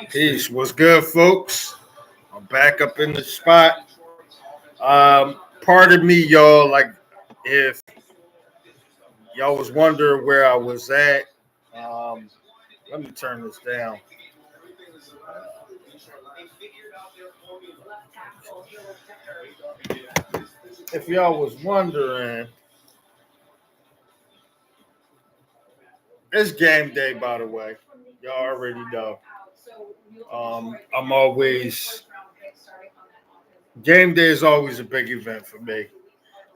Peace. What's good, folks? I'm back up in the spot. Pardon me, y'all. Like, if y'all was wondering where I was at, um, let me turn this down. If y'all was wondering, it's game day, by the way. Y'all already know. I'm always game day is always a big event for me,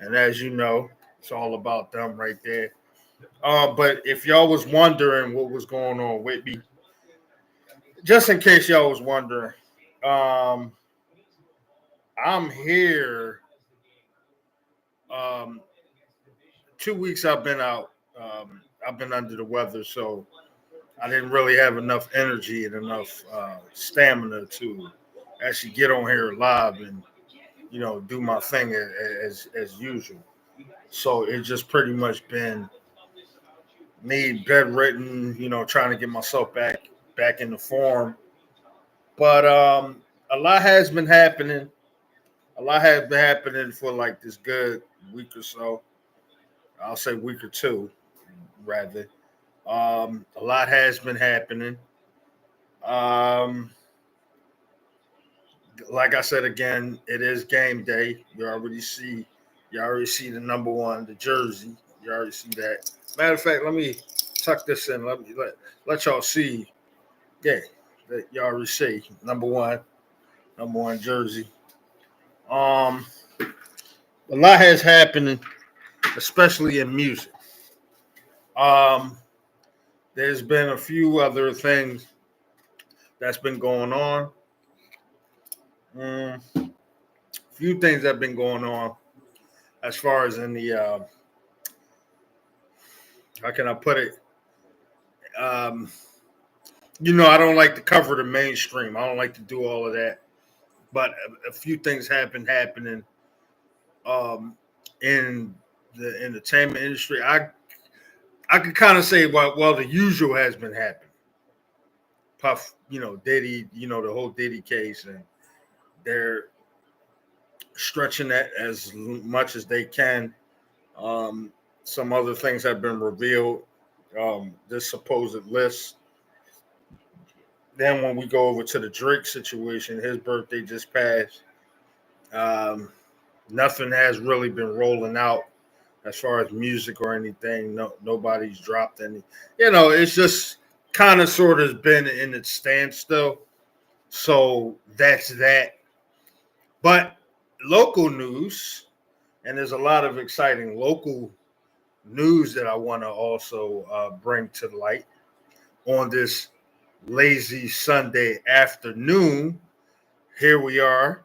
and as you know, it's all about them right there. But if y'all was wondering what was going on with me, just in case y'all was wondering, um, I'm here. Um, 2 weeks I've been out. I've been under the weather, so I didn't really have enough energy and enough stamina to actually get on here live and do my thing as usual. So it's just pretty much been me bedridden, trying to get myself back into form. But a lot has been happening. A lot has been happening for like this good week or so. I'll say week or two, rather. A lot has been happening. Um, like I said again, it is game day. You already see the number one, the jersey. You already see that. Matter of fact, let me tuck this in. Let y'all see. Yeah, that you already see number one jersey. Um, a lot has happened, especially in music. Um, there's been a few other things that's been going on. A few things that have been going on as far as in the how can I put it? Um, I don't like to cover the mainstream. I don't like to do all of that. But a few things have been happening um, in the entertainment industry. I could kind of say well the usual has been happening. Puff, Diddy, the whole Diddy case, and they're stretching that as much as they can. Um, some other things have been revealed. This supposed list. Then when we go over to the Drake situation, his birthday just passed. Um, Nothing has really been rolling out as far as music or anything. No, nobody's dropped any. It's just kind of sort of been in its standstill. So that's that. But local news, and there's a lot of exciting local news that I want to also bring to light on this lazy Sunday afternoon. Here we are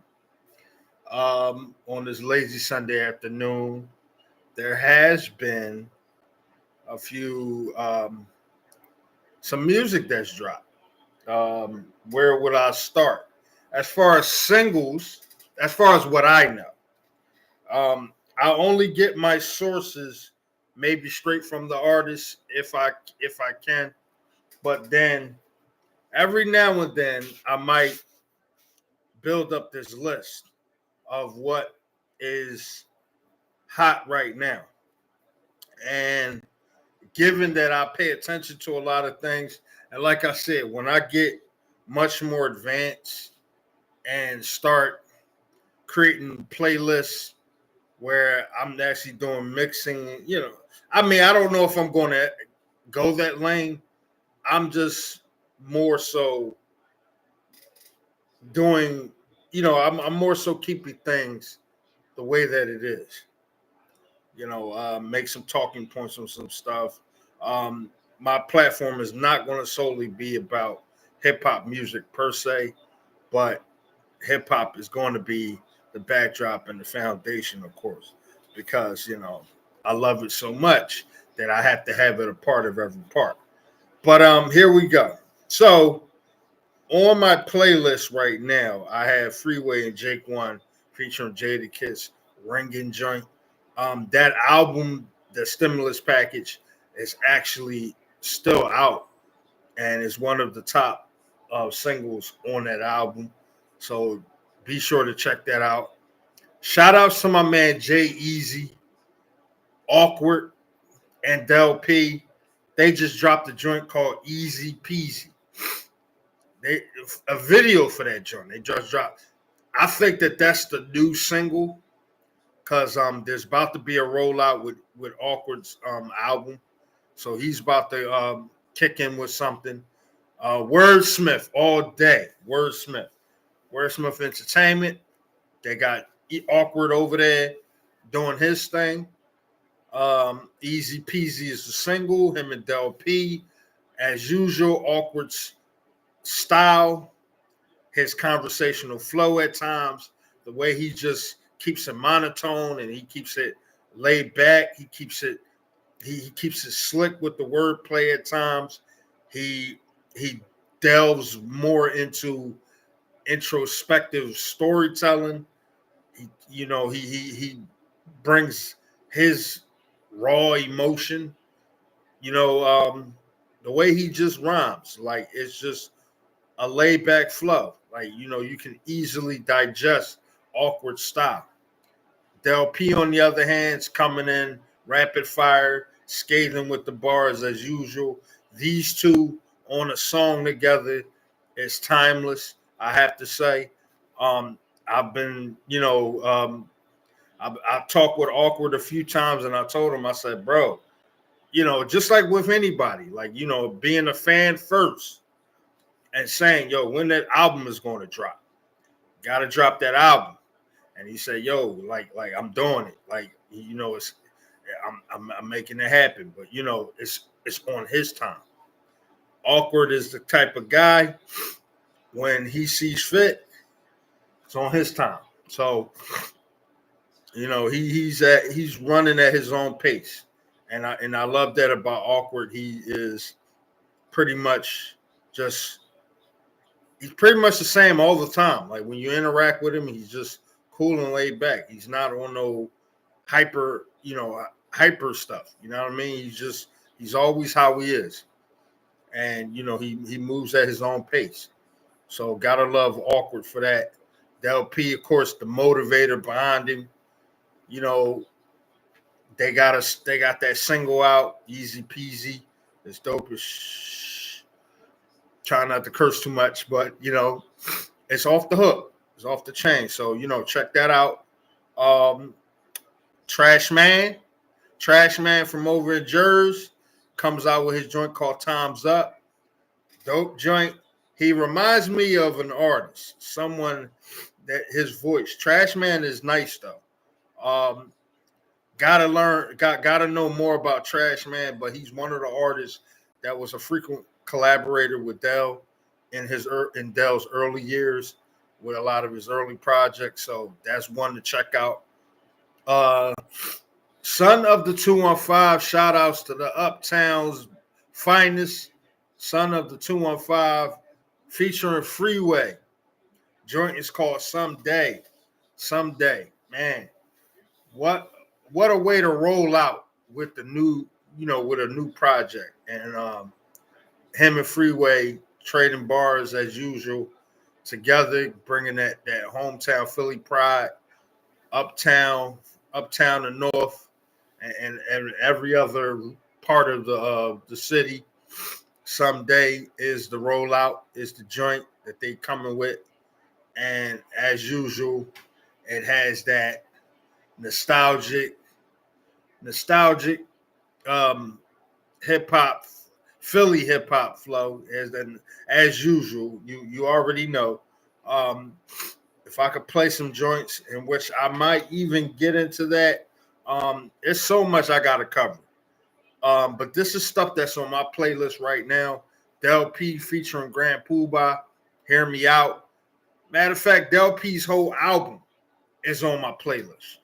on this lazy Sunday afternoon. There has been a few some music that's dropped. Where would I start? As far as singles, as far as what I know, I only get my sources maybe straight from the artist if I can, but then every now and then I might build up this list of what is hot right now. And given that I pay attention to a lot of things, and like I said, when I get much more advanced and start creating playlists where I'm actually doing mixing, I don't know if I'm going to go that lane. I'm just more so doing, I'm more so keeping things the way that it is. Make some talking points on some stuff. Um, my platform is not going to solely be about hip hop music per se, but hip hop is going to be the backdrop and the foundation, of course, because I love it so much that I have to have it a part of every part. But here we go. So on my playlist right now, I have Freeway and Jake One featuring Jada Kiss, Ringing Joint. That album, the stimulus package, is actually still out, and it's one of the top singles on that album. So be sure to check that out. Shout outs to my man Jay Easy, Awkward, and Del P. They just dropped a joint called Easy Peasy. They a video for that joint. They just dropped. I think that's the new single because there's about to be a rollout with Awkward's album, so he's about to kick in with something. Wordsmith all day. Wordsmith Entertainment. They got Awkward over there doing his thing. Easy Peasy is the single. Him and Del P. As usual, Awkward's style, his conversational flow at times, the way he just keeps it monotone and he keeps it laid back. He keeps it slick with the wordplay at times. He delves more into introspective storytelling. He brings his raw emotion. The way he just rhymes, like it's just a laid back flow. Like, you can easily digest Awkward style. Del P, on the other hand, is coming in rapid fire, scathing with the bars as usual. These two on a song together is timeless, I have to say. I've been, I talked with Awkward a few times and I told him, I said, bro, just like with anybody, like, being a fan first and saying, yo, when that album is going to drop, got to drop that album. And he said, yo, like I'm doing it. Like, it's I'm making it happen, but it's on his time. Awkward is the type of guy when he sees fit, it's on his time. So, he's running at his own pace. And I love that about Awkward. He is pretty much he's pretty much the same all the time. Like when you interact with him, he's just cool and laid back. He's not on no hyper stuff. You know what I mean? He's always how he is. And he moves at his own pace. So gotta love Awkward for that. Del P, of course, the motivator behind him. They got that single out, Easy Peasy. It's dope as try not to curse too much, but it's off the hook. It's off the chain. So, check that out. Trash Man from over in Jersey comes out with his joint called Time's Up. Dope joint. He reminds me of an artist, someone that his voice. Trash Man is nice though. Gotta know more about Trash Man, but he's one of the artists that was a frequent collaborator with Dell in Dell's early years with a lot of his early projects. So that's one to check out. Son of the 215, shout outs to the Uptown's finest. Son of the 215, featuring Freeway. Joint is called Someday. Man, what a way to roll out with the new, with a new project. And him and Freeway trading bars as usual together, bringing that hometown Philly pride, uptown and north, and every other part of the city. Someday is the rollout, is the joint that they coming with. And as usual, it has that nostalgic hip hop, Philly hip hop flow. As usual, you already know. If I could play some joints in which I might even get into that, it's so much I gotta cover. But this is stuff that's on my playlist right now. Del P featuring Grand Poobah, Hear Me Out. Matter of fact, Del P's whole album is on my playlist.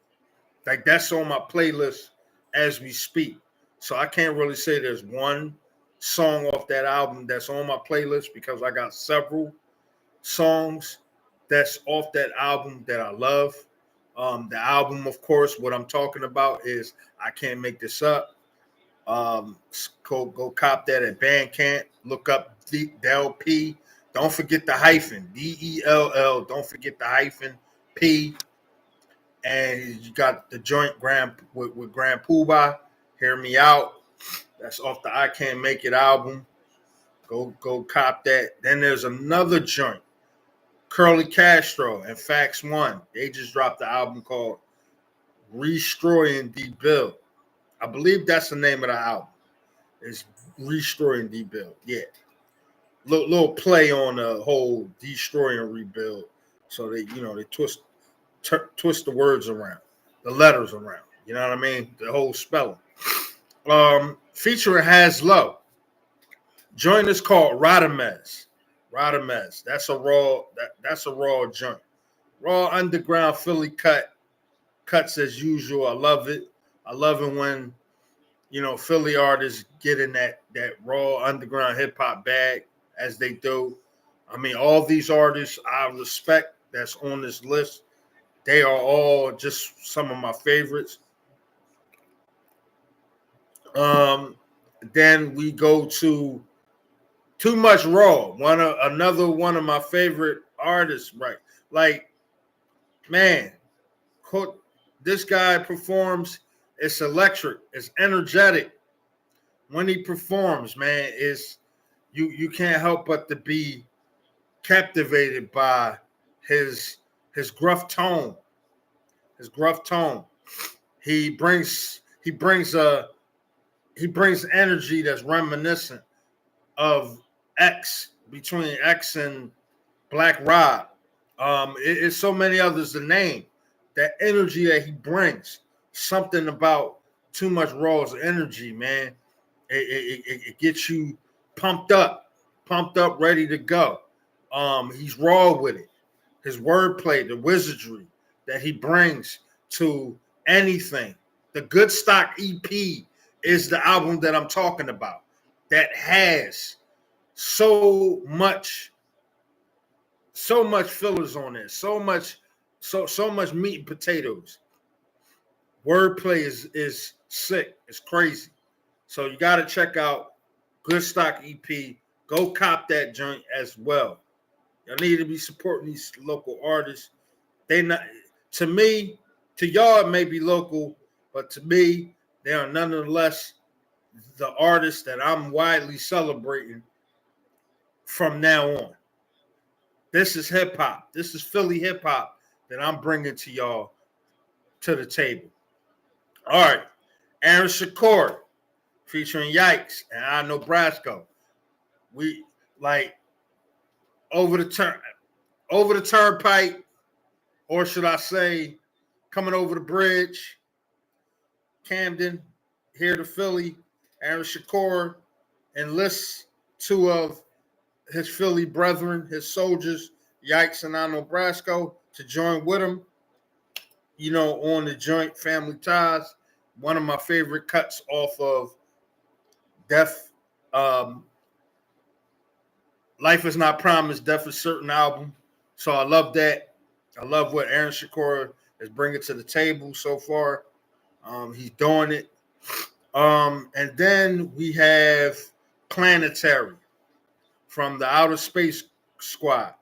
Like that's on my playlist as we speak. So I can't really say there's one song off that album that's on my playlist because I got several songs that's off that album that I love. The album, of course, what I'm talking about is I Can't Make This Up. Go cop that at Bandcamp. Look up Del P. Don't forget the hyphen. DELL. Don't forget the hyphen P. And you got the joint with Grand Poobah. Hear Me Out. That's off the I Can't Make It album. Go cop that. Then there's another joint. Curly Castro and Fax One. They just dropped the album called Restroy and Debuild. I believe that's the name of the album. It's Restroy and Debuild. Yeah. Little play on the whole destroy and rebuild. So they twist the words around, the letters around. You know what I mean? The whole spelling. Featuring Has Low. Joint is called Radamez. Radamez. That's a raw joint. Raw underground Philly cuts as usual. I love it. I love it when Philly artists get in that raw underground hip hop bag as they do. I mean, all these artists I respect that's on this list, they are all just some of my favorites. Then we go to Too Much Raw, another one of my favorite artists, right? Like, man, this guy performs. It's electric. It's energetic. When he performs, man, you can't help but to be captivated by his gruff tone. His gruff tone. He brings energy that's reminiscent of between X and Black Rob. It's so many others to name. That energy that he brings, something about Too Much Raw's energy, man. It gets you pumped up, ready to go. He's raw with it. His wordplay, the wizardry that he brings to anything. The Good Stock EP is the album that I'm talking about. That has so much fillers on it, so much meat and potatoes. Wordplay is sick. It's crazy. So you got to check out Good Stock EP. Go cop that joint as well. Y'all need to be supporting these local artists. They not to me, to y'all it may be local, but to me, they are nonetheless the artists that I'm widely celebrating from now on. This is hip hop. This is Philly hip hop that I'm bringing to y'all to the table. All right, Aaron Shakur featuring Yikes and I Know Brasco. We like over the turnpike, or should I say, coming over the bridge, Camden, here to Philly. Aaron Shakur enlists two of his Philly brethren, his soldiers, Yikes and I Know Brasco, to join with him, on the joint Family Ties. One of my favorite cuts off of Death, Life Is Not Promised, Death Is Certain album. So I love that. I love what Aaron Shakur is bringing to the table so far. He's doing it. And then we have Planetary from the Outer Space Squad,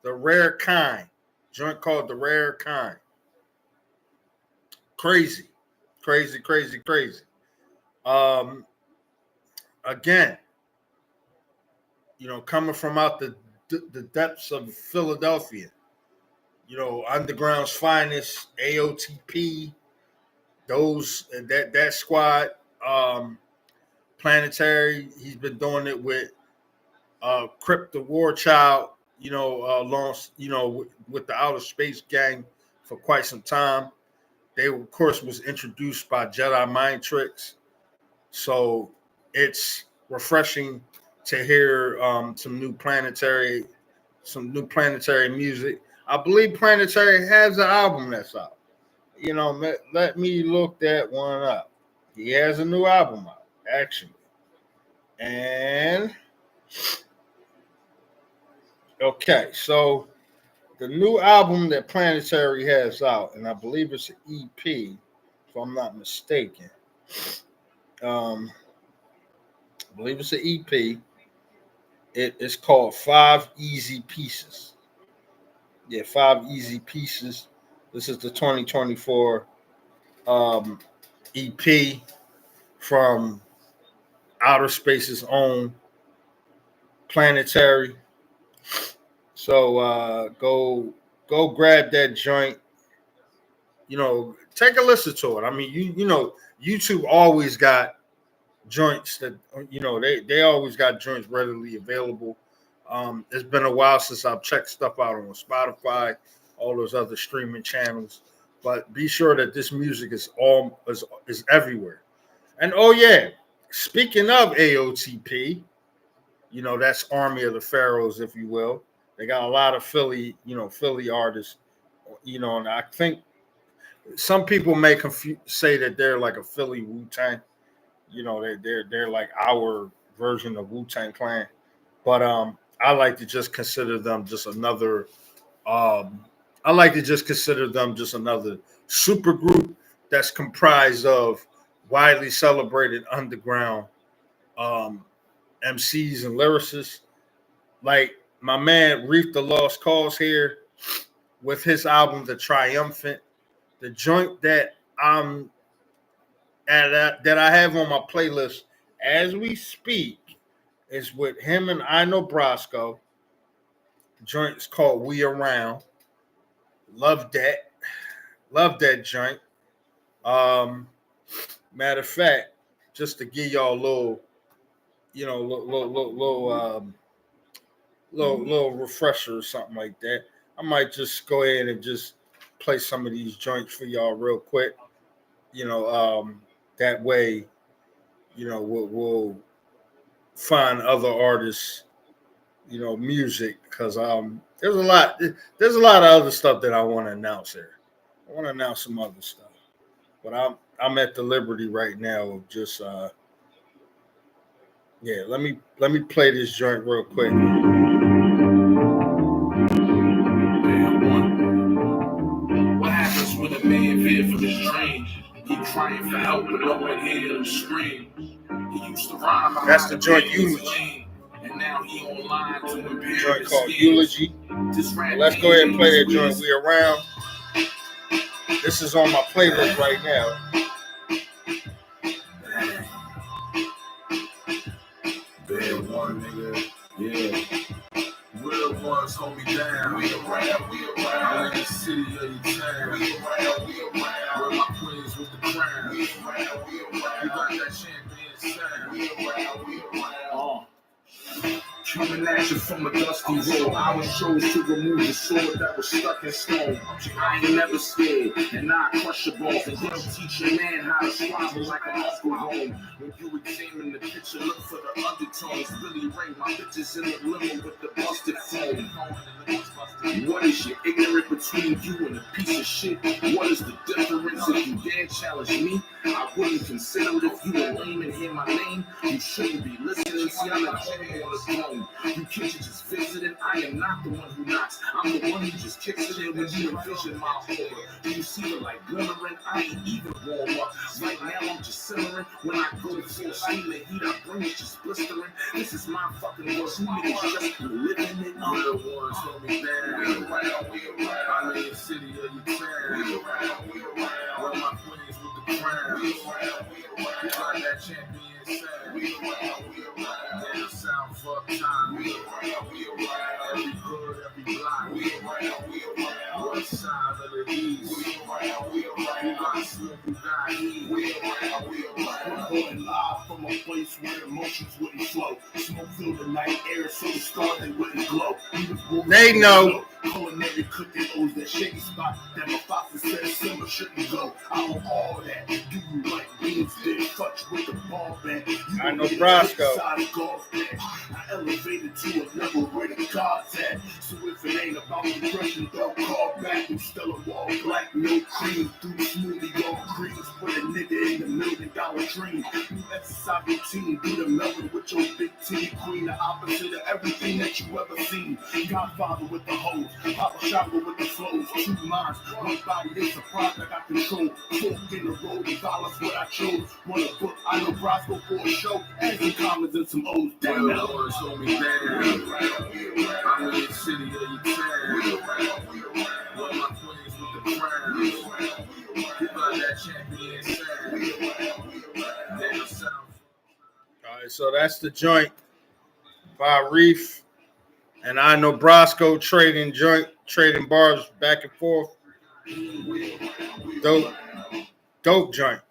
The Rare Kind, joint called The Rare Kind. Crazy. Again, coming from out the depths of Philadelphia, Underground's finest, AOTP, that squad, Planetary. He's been doing it with Crip the War Child, with the Outer Space Gang for quite some time. They, of course, was introduced by Jedi Mind Tricks. So it's refreshing to hear some new planetary music. I believe Planetary has an album that's out. Let me look that one up. He has a new album out, actually. And okay, so the new album that Planetary has out, and I believe it's an EP, if I'm not mistaken. I believe it's an EP. It's called Five Easy Pieces. Yeah, Five Easy Pieces. This is the 2024 EP from Outer Space's own Planetary. So go grab that joint. Take a listen to it. I mean, YouTube always got joints that they always got joints readily available. It's been a while since I've checked stuff out on Spotify, all those other streaming channels. But be sure that this music is everywhere. And oh yeah, speaking of AOTP, that's Army of the Pharaohs, if you will. They got a lot of Philly artists. And I think some people may say that they're like a Philly Wu-Tang. They're like our version of Wu-Tang Clan. But I like to just consider them just another super group that's comprised of widely celebrated underground MCs and lyricists. Like my man Reef the Lost Cause here with his album The Triumphant. The joint that that I have on my playlist as we speak is with him and Ino Brasco. The joint is called We Around. Love that joint. Matter of fact, just to give y'all a little, little refresher or something like that, I might just go ahead and just play some of these joints for y'all real quick. That way, we'll find other artists, music, because there's a lot of other stuff that I want to announce here. I want to announce some other stuff, but I'm at the liberty right now of just let me play this joint real quick. What happens when a man veer from his dream? He crying for help, but no one hear him scream. He used to rhyme. That's the joint Eulogy. And now he online to impair joint his called skills. Eulogy. Let's go ahead and play that joint. We Around. This is on my playlist right now. Bad one, nigga. Yeah. Real ones hold me down. We around in the city of your town. We around. Where my queens with the crown. We got that champion sound. We around. Coming at you from a dusty road, I was chose to remove the sword that was stuck in stone. I ain't never scared, and I crush your balls and don't teach your man how to swallow like a muscle home. When you examine the picture, look for the undertones. Billy Ray, my bitches in the limo with the busted phone. What is your ignorant between you and a piece of shit? What is the difference if you dare challenge me? I wouldn't consider it if you were lame and hear my name. You shouldn't be listening. See, I'm a king on the throne. You kids are just visiting. I am not the one who knocks. I'm the one who just kicks it in when you envision my horror. You see the light glimmering. I ain't even warm up. Right now I'm just simmering. When I go full steam, the heat I bring is just blistering. This is my fucking world. You niggas just living it. Real ones hold me down. We around. I'm in the city of your town. We around. Where my queens with the crown. We got that champion sound. We around. Damn sound fuck time. We around. Every hood, every block. We around. What side of the east? We around. You got smoke, you got heat. We around. We're going live from a place where emotions wouldn't flow. Smoke filled the night air, so the stars they wouldn't glow. They know. Culinary cooking owes that shady spot that my father said summer shouldn't go. I own all that. Do you like beans? Did touch with the ball bag? I know Brasco. I elevated to a level where the God's at. So if it ain't about depression, don't call back. I'm still a wall black, no cream through smoothie, all creams. with a nigga in the $1 million dream. You exercise routine, be the melon with your big titty queen, the opposite of everything that you ever seen. Godfather with the hoes, Papa Shower with the flows, two minds, one body, they surprised I got control. Fork in the road, the dollars what I chose. Want a book, I know Brosco for a show, and some comments and some O's. Damn, that word show me down. I'm in the city of your town. Love my queens with the crown. You got that champion sound. Down south. All right, so that's the joint by Reef. And I know Brosco trading bars back and forth. Dope joint.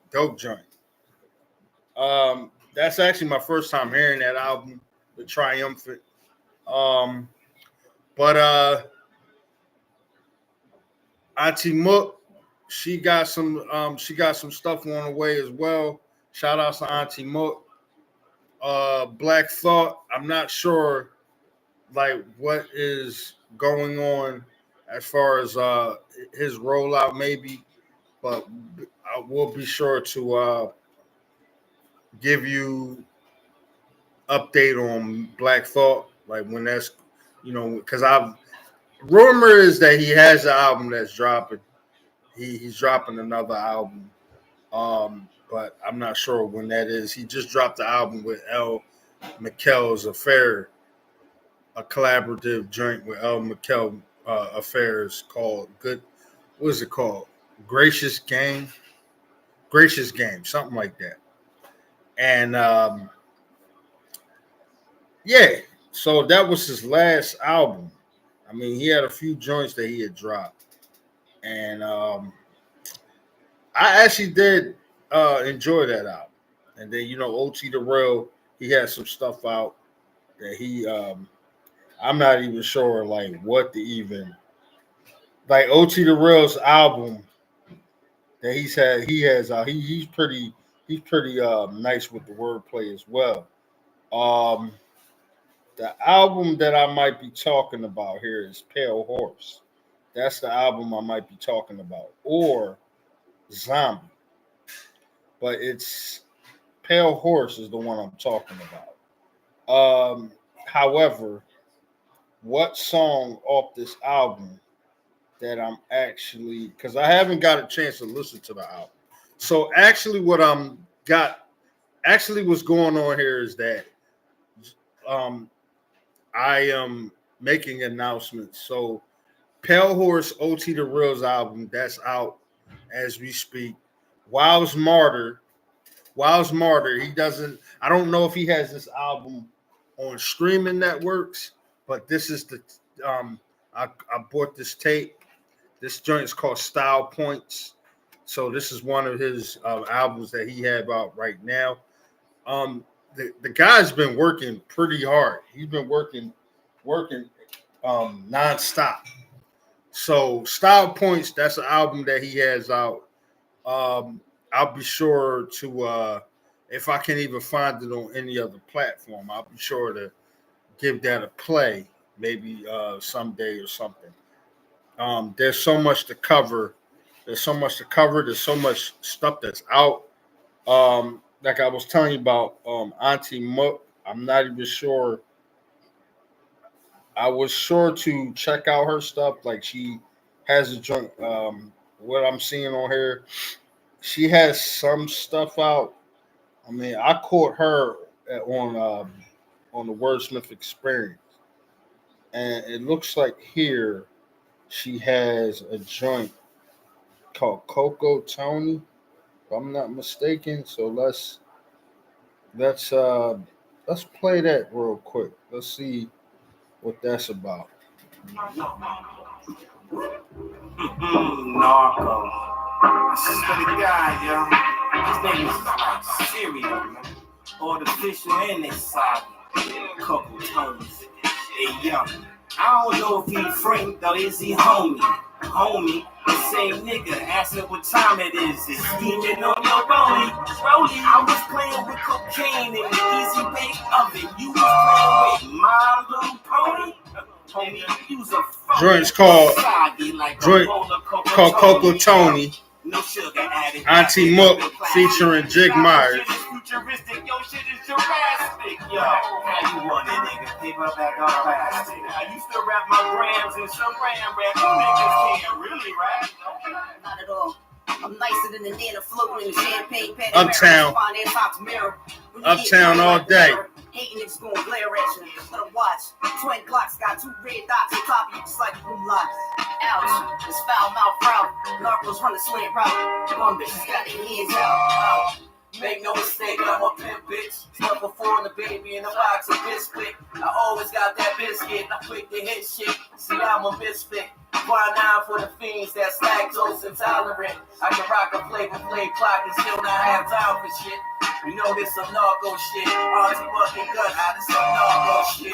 That's actually my first time hearing that album, The Triumphant. But Auntie Mook, she got some stuff on the way as well. Shout out to Auntie Mook. Black Thought, I'm not sure like what is going on as far as his rollout maybe, but I will be sure to give you update on Black Thought, like when that's, because rumor is that he has an album that's dropping. He's dropping another album, but I'm not sure when that is. He just dropped the album with L. McKell's Affair, a collaborative joint with L. McKell Affairs called Good. What is it called? Gracious Game, something like that. And yeah, so that was his last album. I mean, he had a few joints that he had dropped, and I actually did enjoy that album. And then OT the Real, he had some stuff out that he I'm not even sure like what to even like OT the Real's album that he has out. He's pretty nice with the wordplay as well. The album that I might be talking about here is Pale Horse. That's the album I might be talking about, or Zombie. But it's Pale Horse is the one I'm talking about. However, what song off this album that I'm actually, because I haven't got a chance to listen to the album. So actually what's going on here is that I am making announcements. So Pale Horse, OT the Real's album, that's out as we speak. Wild's Martyr, he doesn't, I don't know if he has this album on streaming networks, but this is the, I bought this tape. This joint is called Style Points. So this is one of his albums that he had out right now. The guy's been working pretty hard. He's been working nonstop. So Style Points, that's an album that he has out. I'll be sure to, if I can even find it on any other platform, I'll be sure to give that a play, maybe someday or something. There's so much to cover. There's so much stuff that's out. Like I was telling you about Auntie Mook, I'm not even sure. I was sure to check out her stuff. Like she has a joint. What I'm seeing on here, she has some stuff out. I mean, I caught her on the Wordsmith Experience, and it looks like here she has a joint called Coco Tony, if I'm not mistaken. So let's play that real quick. Let's see what that's about. Narco. I swear to God, yo. His name is like cereal, man. Artificial and they soggy. Couple tones. Hey, yo. I don't know if he Frank or is he homie. Homie, the same nigga asking what time it is. It's scheming on your rollie. I was playing with cocaine in the easy bake oven. You was playing with My Little Pony. Homie, you was a Joint's called Coco Tony. no sugar added. Auntie Mook featuring Jig Myers. Futuristic, yo, shit is Jurassic, yo. How you want it, nigga? Paperback on plastic. I used to rap my grams and some ram rap. You niggas can't really rap. Not at all. I'm nicer than the nana floating in the champagne pen. Uptown. Uptown all day. Hating niggas gonna glare at you. Let them watch. Twin Glocks got 2 red dots on top of you just like blue locks. Ouch. This foul mouth route. Narcos run the slant route. Bum bitches got their hands out. Make no mistake, I'm a pimp bitch. Stuff before the baby in a box of biscuit. I always got that biscuit. I quick to hit shit. See, I'm a misfit. Bar 9 for the fiends that's lactose intolerant. I can rock a flavor play clock and still not have time for shit. You know this some narco shit. Auntie fucking gun out of some narco shit.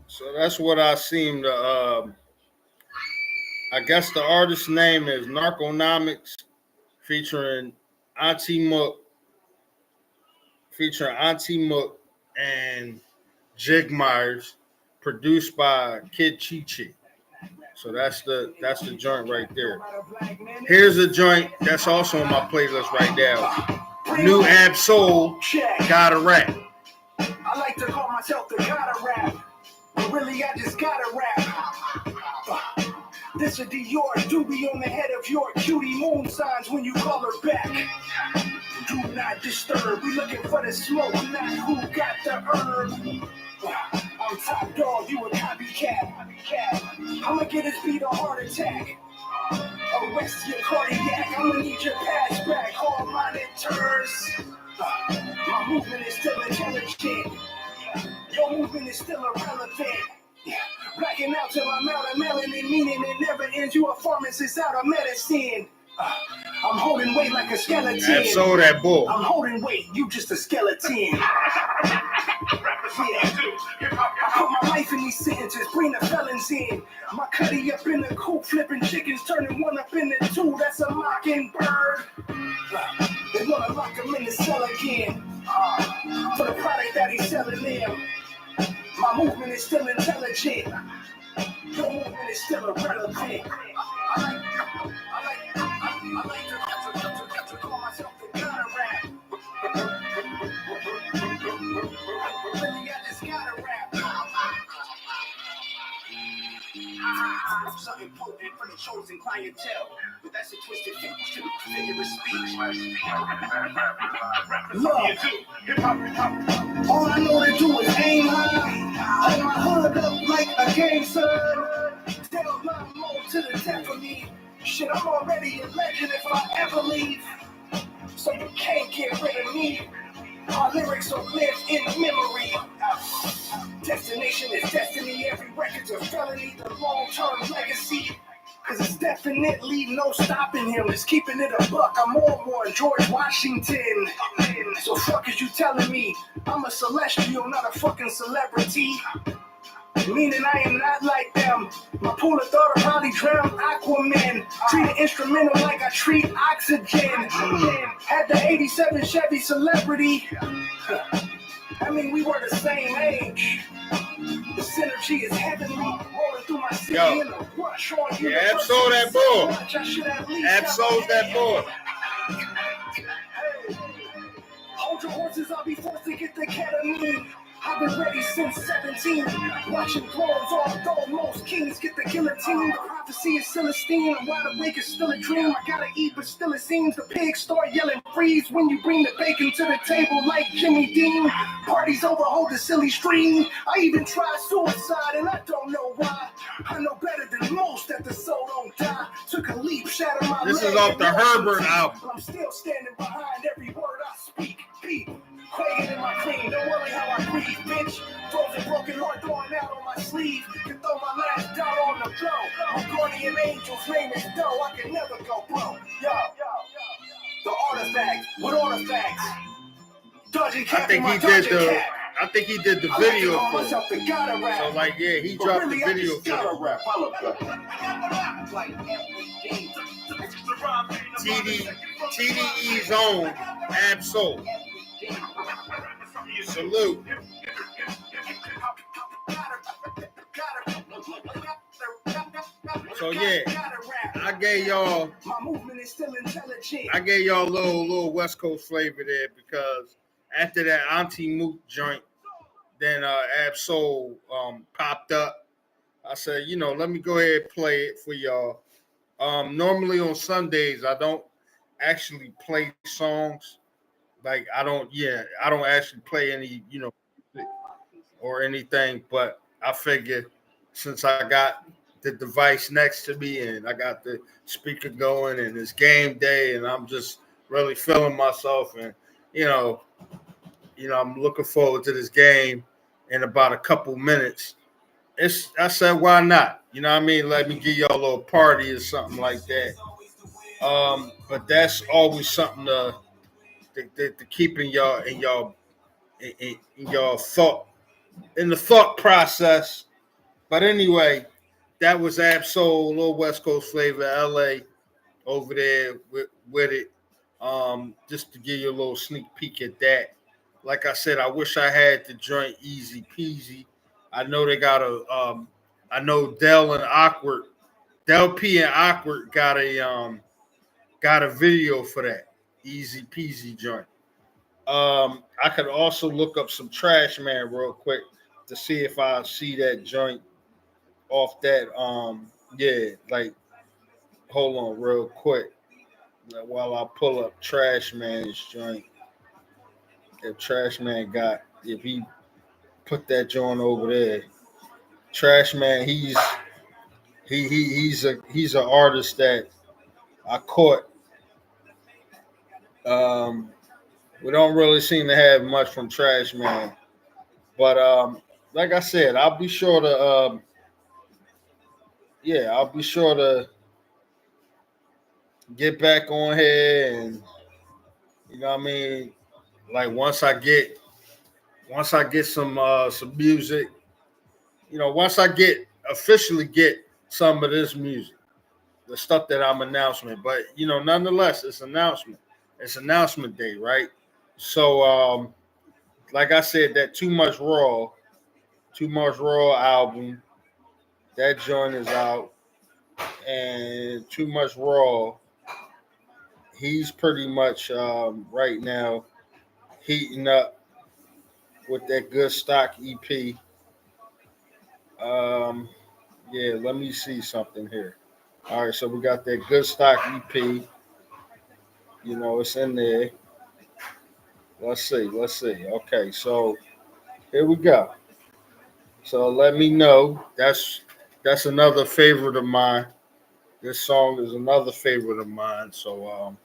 So that's what I seem to. I guess the artist's name is Narconomics, featuring Auntie Mook, and Jig Myers, produced by Kid Chi-Chi. So that's the joint right there. Here's a joint that's also on my playlist right now. New Ab Soul, Gotta Rap. I like to call myself the gotta rap. But really, I just gotta rap. This a Dior doobie on the head of your cutie moon signs when you call her back. Do not disturb. We looking for the smoke, not who got the herb. I'm top dog, you a copycat. I'ma get his beat a heart attack. Arrest your cardiac. I'ma need your pass back. All monitors. My movement is still intelligent. Your movement is still irrelevant. Blacking out till I'm out of melanin, meaning it never ends. You a pharmacist out of medicine. I'm holding weight like a skeleton. Ab Soul, that bull. I'm holding weight, you just a skeleton. Yeah. I put my life in these sentences, bring the felons in. My cutty up in the coop, flipping chickens, turning one up into 2. That's a mockingbird. They wanna lock him in the cell again. For the product that he's selling them. My movement is still intelligent. Your movement is still irrelevant. I like to call myself the gotta rap. Really, I just gotta rap. Something potent for the chosen clientele. But that's a twisted figure of speech. Look, all I know to do is aim high. Hold my hood up like a game, son. Tell my mode to the death of me. Shit, I'm already a legend if I ever leave. So you can't get rid of me. My lyrics will live in memory. Destination is destiny. Every record's a felony. The long-term legacy. Cause it's definitely no stopping him. Just keeping it a buck. I'm on one. George Washington. So fuck is you telling me? I'm a celestial, not a fucking celebrity. Meaning I am not like them. My pool of thought will probably drown Aquaman. Treat an instrumental like I treat oxygen. Had the 87 Chevy Celebrity. I mean, we were the same age. The synergy is heavenly. Rolling through my city in a rush on you. Yeah, Ab Soul that bull. Ab Soul's that bull. Hold your horses, I'll be forced to get the ketamine. I've been ready since 17. Watching thrones, although most kings get the guillotine. The prophecy is Celestine. I'm wide awake, it's still a dream. I gotta eat, but still it seems the pigs start yelling freeze when you bring the bacon to the table like Jimmy Dean. Parties overhold the silly stream. I even tried suicide and I don't know why. I know better than most that the soul don't die. Took a leap, shattered my This leg is off the Herbert album. I'm still standing behind every word I speak. Peep. Quaking in my cream, don't worry how I breathe, bitch. Frozen broken heart throwing out on my sleeve. Can throw my last dollar on the flow. My guardian angel's name is Doe. I can never go broke. Yo, the artifact, what artifacts? Dodging cap in my dodging cap. I think he did the video for it. So like, yeah, he dropped the video for it. TDE's own Ab Soul. Salute. So yeah, I gave y'all a little West Coast flavor there because after that Auntie Moot joint, then Ab-Soul popped up. I said, let me go ahead and play it for y'all. Normally on Sundays I don't actually play songs. Like I don't actually play any, or anything, but I figured since I got the device next to me and I got the speaker going and it's game day and I'm just really feeling myself and you know, I'm looking forward to this game in about a couple minutes. I said, why not? You know what I mean? Let me give y'all a little party or something like that. But that's always something to keep in your thought in the thought process. But anyway, that was Ab-Soul, a little West Coast flavor, LA over there with it. Just to give you a little sneak peek at that. Like I said, I wish I had the joint Easy Peasy. I know they got I know Del P and Awkward got a video for that Easy Peasy joint. I could also look up some Trash Man real quick to see if I see that joint off that. Like hold on real quick while I pull up Trash Man's joint. If he put that joint over there, Trash Man, he's an artist that I caught. We don't really seem to have much from Trash Man, but like I said, I'll be sure to get back on here and you know what I mean. Like once I get some music, once I officially get some of this music, the stuff that I'm announcing. But nonetheless, it's announcement. It's announcement day, right? So like I said, that Too Much Raw album, that joint is out, and Too Much Raw, he's pretty much right now heating up with that Good Stock EP. Let me see something here. All right, so we got that Good Stock EP. It's in there. Let's see. Okay, so here we go. So let me know. That's another favorite of mine. This song is another favorite of mine. So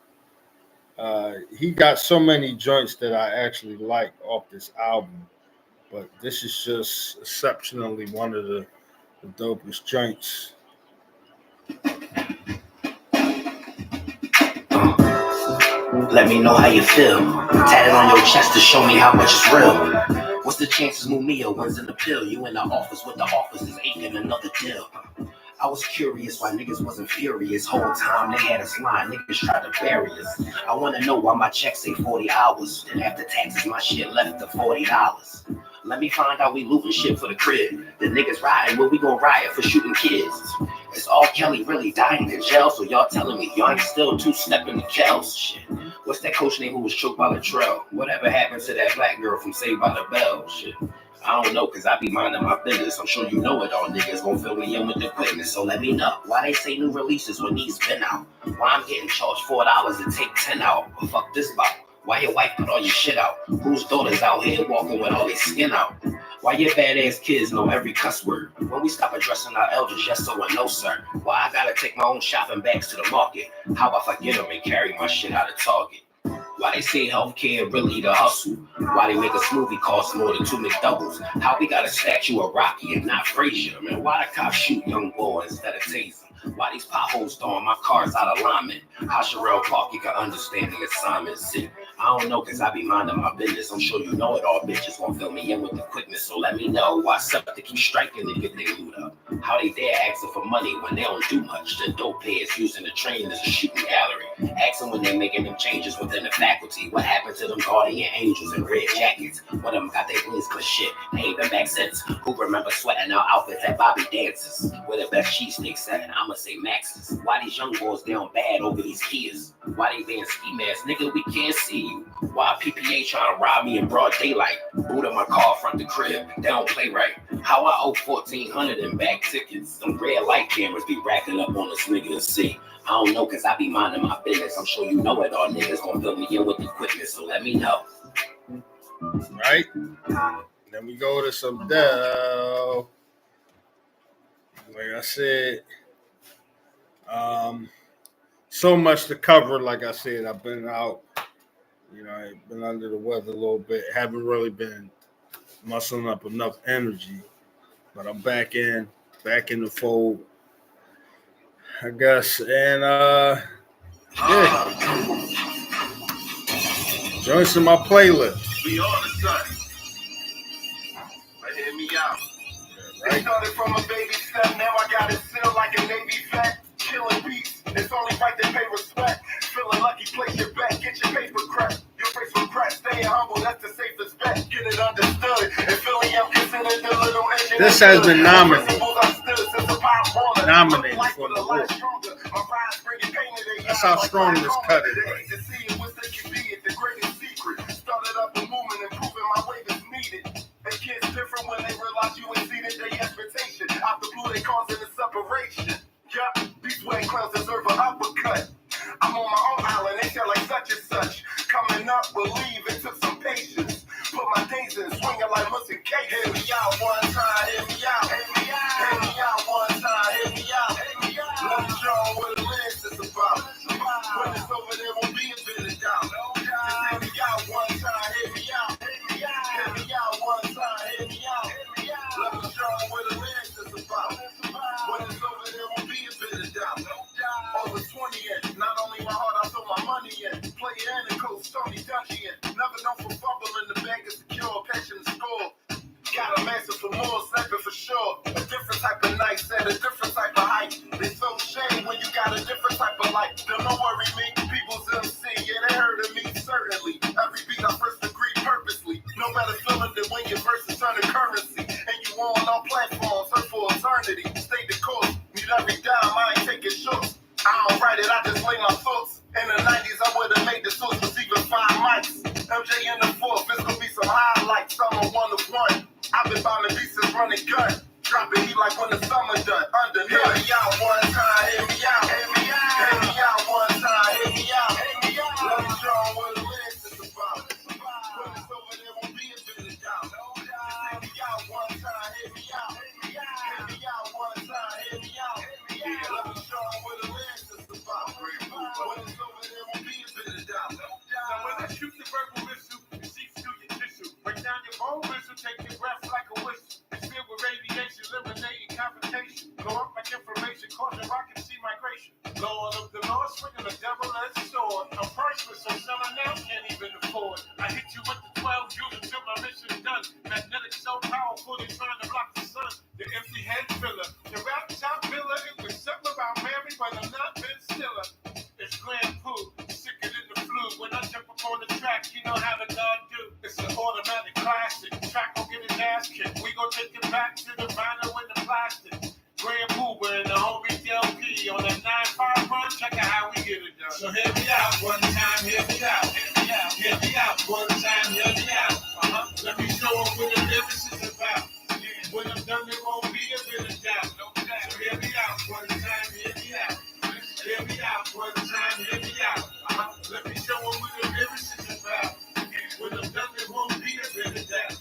he got so many joints that I actually like off this album, but this is just exceptionally one of the dopest joints. Let me know how you feel. Tatted on your chest to show me how much it's real. What's the chances Mumia wins in the pill? You in the office with the officers aching another deal. I was curious why niggas wasn't furious. Whole time they had us lying, niggas tried to bury us. I wanna know why my check say 40 hours. And after taxes, my shit left to $40. Let me find out we looting shit for the crib. The niggas riding, well, we gon' riot for shooting kids. Is all Kelly really dying in jail? So y'all telling me y'all ain't still two-stepping the Kels? Shit. What's that coach name who was choked by Latrell? Whatever happened to that black girl from Saved by the Bell? Shit. I don't know, cause I be minding my business. I'm sure you know it all niggas gon' fill me in with the quickness. So let me know why they say new releases when these been out. Why I'm getting charged $4 to take 10 out. But fuck this about. Why your wife put all your shit out? Whose daughters out here walking with all their skin out? Why your badass kids know every cuss word? When we stop addressing our elders, yes sir or no sir? Why I gotta take my own shopping bags to the market? How about if I get them and carry my shit out of Target? Why they say healthcare really the hustle? Why they make a smoothie cost more than 2 McDoubles? How we got a statue of Rocky and not Frazier? Man, why the cops shoot young boy instead of tasing? Why these potholes throwing my cars out of alignment? How Sherelle Parker can understand the assignment? See, I don't know, cause I be minding my business. I'm sure you know it all, bitches won't fill me in with the quickness. So let me know why something keep striking to get their loot up. How they dare asking for money when they don't do much? The dope players using the train as a shooting gallery. Asking when they making them changes within the faculty. What happened to them guardian angels in red jackets? One of them got their wings cut shit. They ain't been back since. Who remember sweating out outfits at Bobby dances? Where the best cheesesteaks at? I'ma say Max's. Why these young boys down bad over these kids? Why they being ski masks? Nigga, we can't see you. Why PPA trying to rob me in broad daylight? Boot up my car front the crib. They don't play right. How I owe $1,400 in back tickets. Some red light cameras be racking up on this nigga to see. I don't know, cause I be minding my business. I'm sure you know it, all niggas gonna fill me in with equipment, so let me know. Right? Then we go to some Dell. Like I said, so much to cover. Like I said, I've been out. I've been under the weather a little bit. Haven't really been muscling up enough energy, but I'm back in the fold, I guess. And joints in my playlist. Be on the sun. But hear me out. Right. It started from a baby step, now I got it sealed like a Navy vet. Killing beats, it's only right to pay respect. Feeling lucky, place your bet, get your paper cracked. Your face will crack, stay humble, that's the safest bet. Get it understood, and feeling I'm considered the little engine. This has been nominated for the award. That's how strong this cut is. Right? The greatest secret. Started up a movement, improving my way that's needed. And kids different when they realize you exceeded their expectation. Out the blue, they causing a separation. Yeah, these wet clowns deserve an uppercut. I'm on my own island, they sound like such and such. Coming up, believe it took some patience. Put my days in, swinging like Muslim cake. Hear me out one time, hear me out. Hear me out, hear me out one time, hear me out. Hear me out. Let me show them what the list is about. When it's over, there won't be a bit of doubt. Just hear me out one time, hear me out. Hear me out one time, hear me out. Let me show them what the list is about. When it's over, there won't be a bit of doubt. Over 20 in, not only my heart, I throw my money in. Player and the coach, Tony Dungy in. Never known for fumbling, the bank is secure, passion to score. Got a master for more, snapping for sure. A different type of night, set a different type of height. It's so shame when you got a different type of life. Don't worry me, people's MC, yeah, they heard of me, certainly. Every beat I first agree purposely. No better feeling than when your verses turn to currency. And you on all platforms, search for eternity. Stay the course, need every dime, I ain't taking shorts. I don't write it, I just lay my thoughts. In the 90s, I would have made the source receiving 5 mics. MJ in the 4th, it's gonna be some highlights. I'm a 1 of 1. I've been bombing beats since running gun. Dropping heat like when the summer done. Under hear me out one time, hear me out. Hear me out. Hear me out one time, hear me out. Hear me out. Let me show them what the list is about. When it's over, there won't be a bit of doubt. Just hear me out one time, hear me out. Hear me out one time, hear me out. Let me show them what the list is about. When it's over, there won't be a bit of doubt. Now when I shoot the verbal missile, it seeps through your tissue. Break down your bone whistle, take your breath like a whistle. It's filled with radiation, eliminating confrontation. Go up like information, cause your rocket see migration. Lord of the Lord, swinging a double-edged sword. I'm priceless, so selling out can't even afford. I hit you with the 12 joules until my mission's done. Magnetic so powerful, they're trying to block the sun. The empty head filler, the rap top pillar. It was something about Mary, but I'm not Ben Stiller. It's Grand Poo, sicker than the flu. When I jump up on the track, you know how the God do. It's an automatic classic. Track gon' get his ass kicked. We gon' take it back to the vinyl and the plastic. Grand Poober and the homie DLP on that 9-5 run. Check out how we get it done. So hear me out one time, hear me out. Hear me out, hear me out one time, hear me out. Let me show them what the lyrics is about. When I'm done, there won't be a bit of doubt. So hear me out one time, hear me out. Hear me out one time, hear me out. Let me show them what the lyrics is about. When I'm done, there won't be a bit of doubt.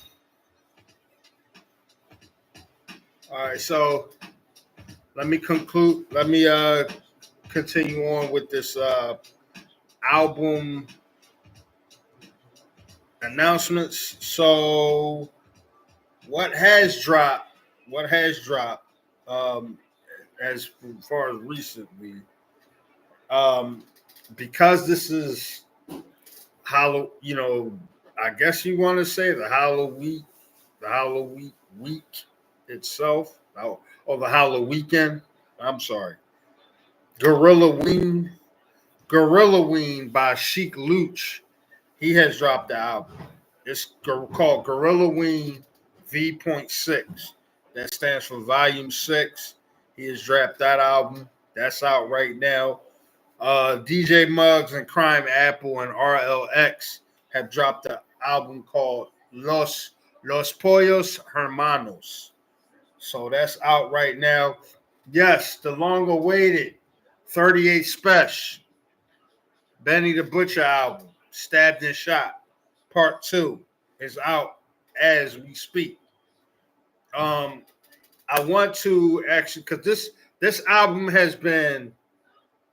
All right, so let me conclude. Let me continue on with this album announcements. So what has dropped as far as recently, because this is I guess you want to say the Halloween week itself. the Halloween. I'm sorry. Gorilla Ween by Chic Luch. He has dropped the album. It's called Gorilla Ween V.6. That stands for Volume 6. He has dropped that album. That's out right now. DJ Muggs and Crime Apple and RLX have dropped the album called Los Pollos Hermanos. So that's out right now. Yes, the long awaited 38 Special Benny the Butcher album, Stabbed and Shot, Part 2, is out as we speak. I want to actually, because this album has been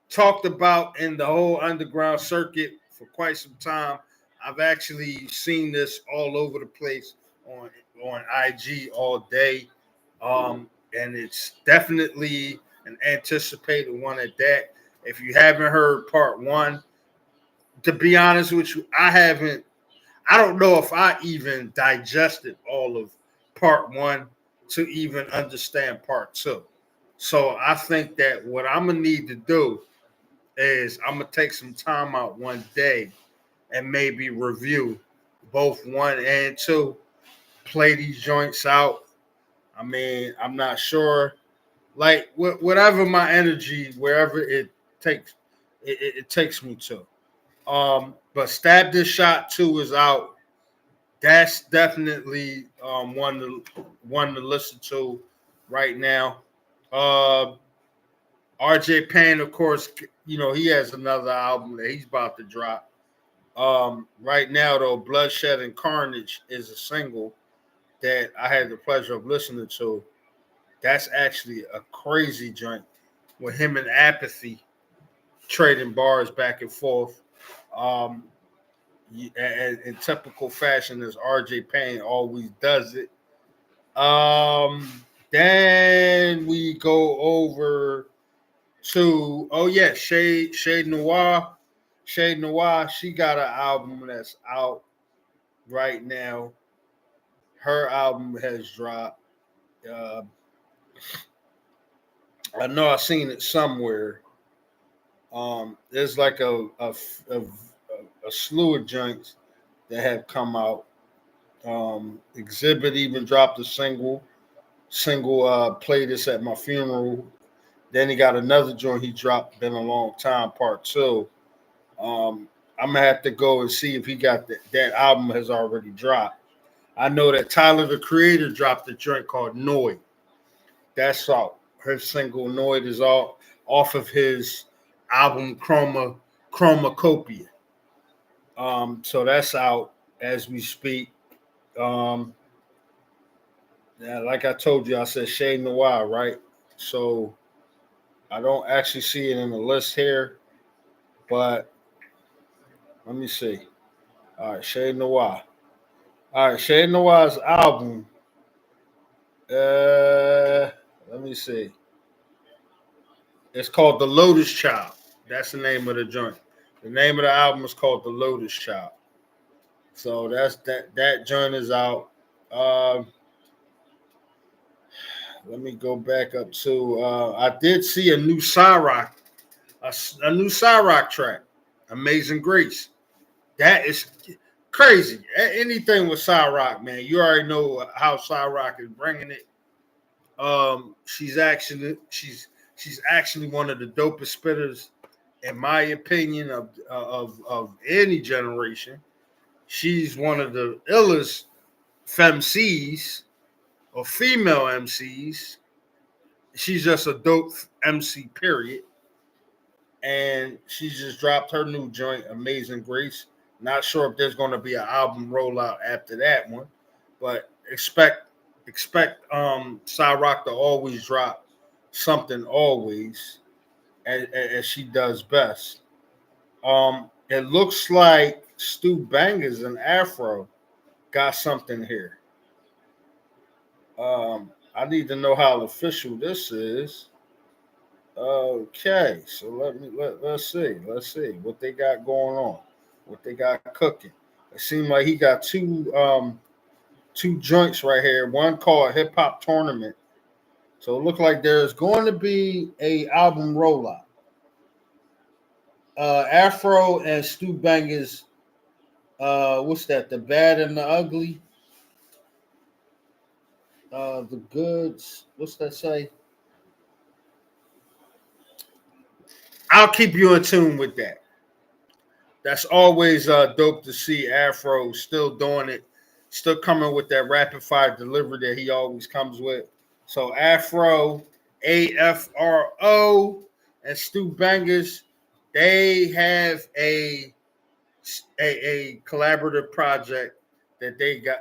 talked about in the whole underground circuit for quite some time. I've actually seen this all over the place on IG all day, and it's definitely an anticipated one at that. If you haven't heard Part 1, to be honest with you, I haven't. I don't know if I even digested all of Part 1 to even understand Part 2. So I think that what I'm gonna need to do is I'm gonna take some time out one day and maybe review both 1 and 2, play these joints out. I mean, I'm not sure. Like whatever my energy, wherever it takes, it takes me to. But Stab This Shot 2 is out. That's definitely one to listen to right now. Uh, RJ Payne, of course, he has another album that he's about to drop. Right now, though, Bloodshed and Carnage is a single that I had the pleasure of listening to. That's actually a crazy joint with him and Apathy trading bars back and forth. Um, in typical fashion, as RJ Payne always does it. Then we go over to Shade Noir. Shade Noir, she got an album that's out right now. Her album has dropped. Uh, I know I've seen it somewhere. There's like a slew of joints that have come out. Exhibit even dropped a single play this at my funeral. Then he got another joint he dropped, been a long time, Part 2. I'm gonna have to go and see if he got that album has already dropped. I know that Tyler the Creator dropped a joint called Noid. That's out. Her single Noid is all off of his album Chromacopia. So that's out as we speak. Um, yeah, like I told you, I said Shade Noir, right? So I don't actually see it in the list here, but let me see. All right, Shade Noir. All right, Shade Noir's album. Let me see. It's called The Lotus Child. That's the name of the joint. The name of the album is called The Lotus Child. So that's that joint is out. Um, Let me go back up to. I did see a new Cyrock, a new Cyrock track, Amazing Grace. That is crazy. Anything with Cyrock, man, you already know how Cyrock is bringing it. She's actually one of the dopest spitters, in my opinion, of any generation. She's one of the illest femcs or female MCs. She's just a dope MC, period. And she just dropped her new joint, Amazing Grace. Not sure if there's going to be an album rollout after that one, but expect Cyrock to always drop something always as she does best. It looks like Stu Bangers and Afro got something here. I need to know how official this is. Okay, so let's see what they got going on, what they got cooking. It seemed like he got two joints right here. One called Hip Hop Tournament So it looks like there's going to be a album rollout. Afro and Stu Bangers. What's that? The Bad and the Ugly. The Goods. What's that say? I'll keep you in tune with that. That's always dope to see Afro still doing it, still coming with that rapid fire delivery that he always comes with. So Afro, AFRO, and Stu Bangers, they have a collaborative project that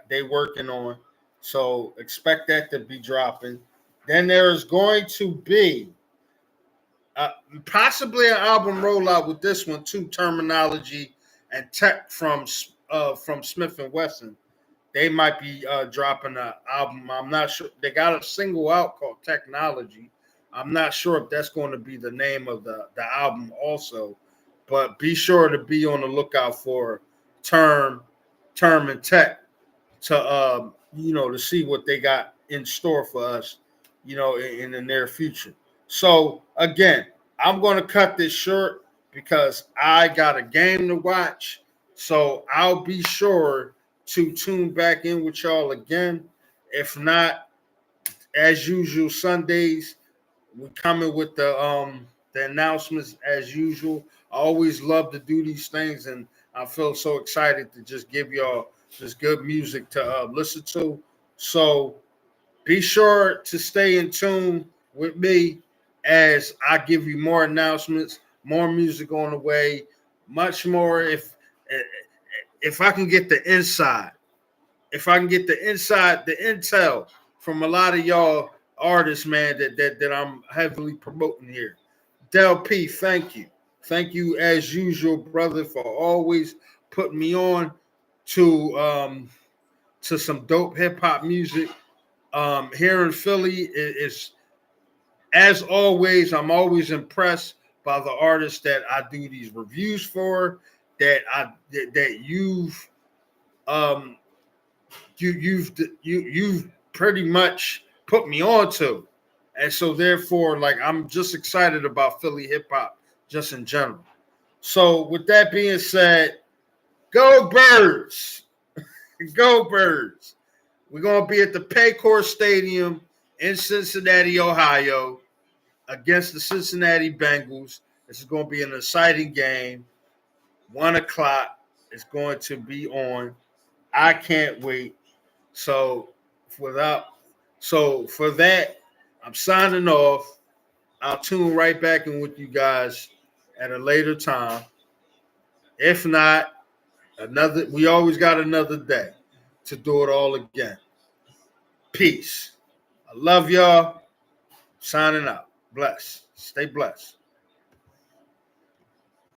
they working on. So expect that to be dropping. Then there is going to be possibly an album rollout with this one too. Terminology and Tech from Smith and Wesson. They might be dropping an album. I'm not sure. They got a single out called Technology. I'm not sure if that's going to be the name of the album also, but be sure to be on the lookout for Term and Tech to to see what they got in store for us, in the near future. So again, I'm going to cut this short because I got a game to watch. So I'll be sure to tune back in with y'all again. If not, as usual, Sundays we coming with the announcements as usual. I always love to do these things, and I feel so excited to just give y'all this good music to listen to. So be sure to stay in tune with me as I give you more announcements, more music on the way, much more. If I can get the inside, if I can get the intel from a lot of y'all artists, man, that I'm heavily promoting here. Del P, thank you as usual, brother, for always putting me on to some dope hip hop music. Here in Philly is as always. I'm always impressed by the artists that I do these reviews for. That um you've pretty much put me on to, and so therefore, like I'm just excited about Philly hip hop just in general. So with that being said, go Birds, go Birds. We're going to be at the Paycor Stadium in Cincinnati, Ohio, against the Cincinnati Bengals. This is going to be an exciting game. 1:00 is going to be on. I can't wait. So for that, I'm signing off. I'll tune right back in with you guys at a later time. If not, we always got another day to do it all again. Peace. I love y'all. Signing out. Bless. Stay blessed.